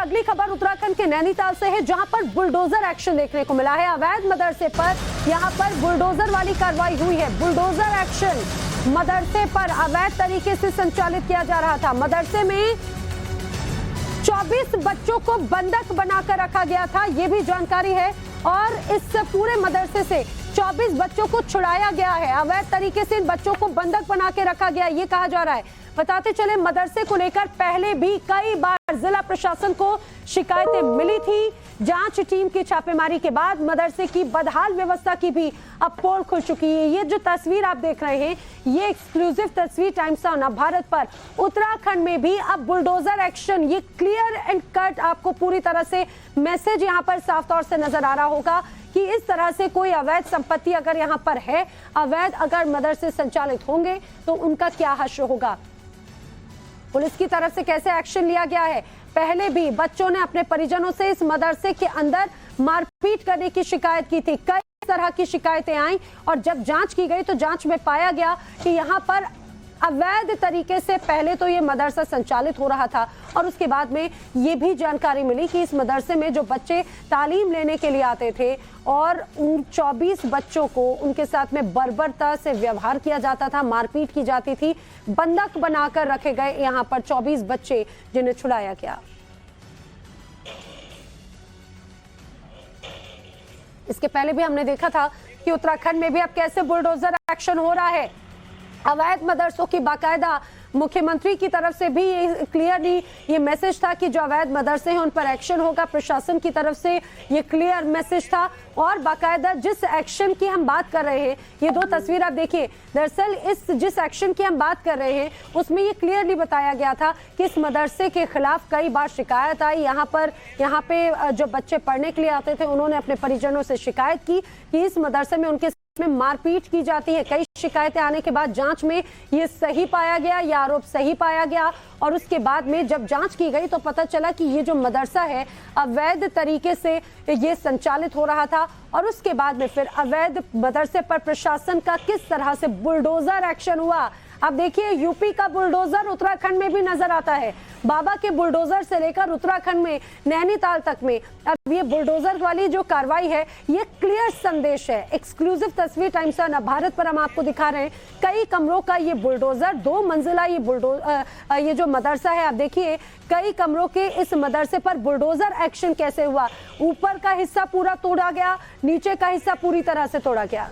अगली खबर उत्तराखंड के नैनीताल से है, जहां पर बुलडोजर एक्शन देखने को मिला है। अवैध मदरसे पर यहां पर बुलडोजर वाली कार्रवाई हुई है। बुलडोजर एक्शन मदरसे पर अवैध तरीके से संचालित किया जा रहा था। मदरसे में 24 बच्चों को बंधक बनाकर रखा गया था, ये भी जानकारी है। और इस पूरे मदरसे से 24 बच्चों को छुड़ाया गया है। अवैध तरीके से इन बच्चों को बंधक बना के रखा गया, ये कहा जा रहा है। बताते चले, मदरसे को लेकर पहले भी कई बार जिला प्रशासन को शिकायतें मिली थी। जांच टीम की छापेमारी के बाद मदरसे की बदहाल व्यवस्था की भी अब पोल खुल चुकी है। ये जो तस्वीर आप देख रहे हैं, ये एक्सक्लूसिव तस्वीर टाइम्स ऑफ भारत पर। उत्तराखंड में भी अब बुलडोजर एक्शन, ये क्लियर एंड कट आपको पूरी तरह से मैसेज यहाँ पर साफ तौर से नजर आ रहा होगा कि इस तरह से कोई अवैध संपत्ति अगर यहाँ पर है, अवैध अगर मदरसे संचालित होंगे तो उनका क्या हश्र होगा। पुलिस की तरफ से कैसे एक्शन लिया गया है। पहले भी बच्चों ने अपने परिजनों से इस मदरसे के अंदर मारपीट करने की शिकायत की थी। कई तरह की शिकायतें आई और जब जांच की गई तो जांच में पाया गया कि यहाँ पर अवैध तरीके से पहले तो ये मदरसा संचालित हो रहा था और उसके बाद में ये भी जानकारी मिली कि इस मदरसे में जो बच्चे तालीम लेने के लिए आते थे और उन 24 बच्चों को उनके साथ में बर्बरता से व्यवहार किया जाता था, मारपीट की जाती थी। बंधक बनाकर रखे गए यहाँ पर 24 बच्चे जिन्हें छुड़ाया गया। इसके पहले भी हमने देखा था कि उत्तराखंड में भी अब कैसे बुलडोजर एक्शन हो रहा है। अवैध मदरसों की बाकायदा मुख्यमंत्री की तरफ से भी ये क्लियरली ये मैसेज था कि जो अवैध मदरसे हैं उन पर एक्शन होगा। प्रशासन की तरफ से ये क्लियर मैसेज था और बाकायदा जिस एक्शन की हम बात कर रहे हैं, ये दो तस्वीर आप देखिए। दरअसल इस जिस एक्शन की हम बात कर रहे हैं उसमें ये क्लियरली बताया गया था कि इस मदरसे के खिलाफ कई बार शिकायत आई। यहाँ पे जो बच्चे पढ़ने के लिए आते थे उन्होंने अपने परिजनों से शिकायत की कि इस मदरसे में उनके में मारपीट की जाती है। कई शिकायतें आने के बाद जांच में ये सही पाया गया, ये आरोप सही पाया गया और उसके बाद में जब जांच की गई तो पता चला कि ये जो मदरसा है अवैध तरीके से ये संचालित हो रहा था। और उसके बाद में फिर अवैध मदरसे पर प्रशासन का किस तरह से बुलडोजर एक्शन हुआ। अब देखिए, यूपी का बुलडोजर उत्तराखंड में भी नजर आता है। बाबा के बुलडोजर से लेकर उत्तराखंड में नैनीताल तक में अब ये बुलडोजर वाली जो कार्रवाई है, ये क्लियर संदेश है। एक्सक्लूसिव तस्वीर टाइम्स ऑफ भारत पर हम आपको दिखा रहे हैं। कई कमरों का ये बुलडोजर, 2 मंजिला ये जो मदरसा है, आप देखिए कई कमरों के इस मदरसे पर बुलडोजर एक्शन कैसे हुआ। ऊपर का हिस्सा पूरा तोड़ा गया, नीचे का हिस्सा पूरी तरह से तोड़ा गया।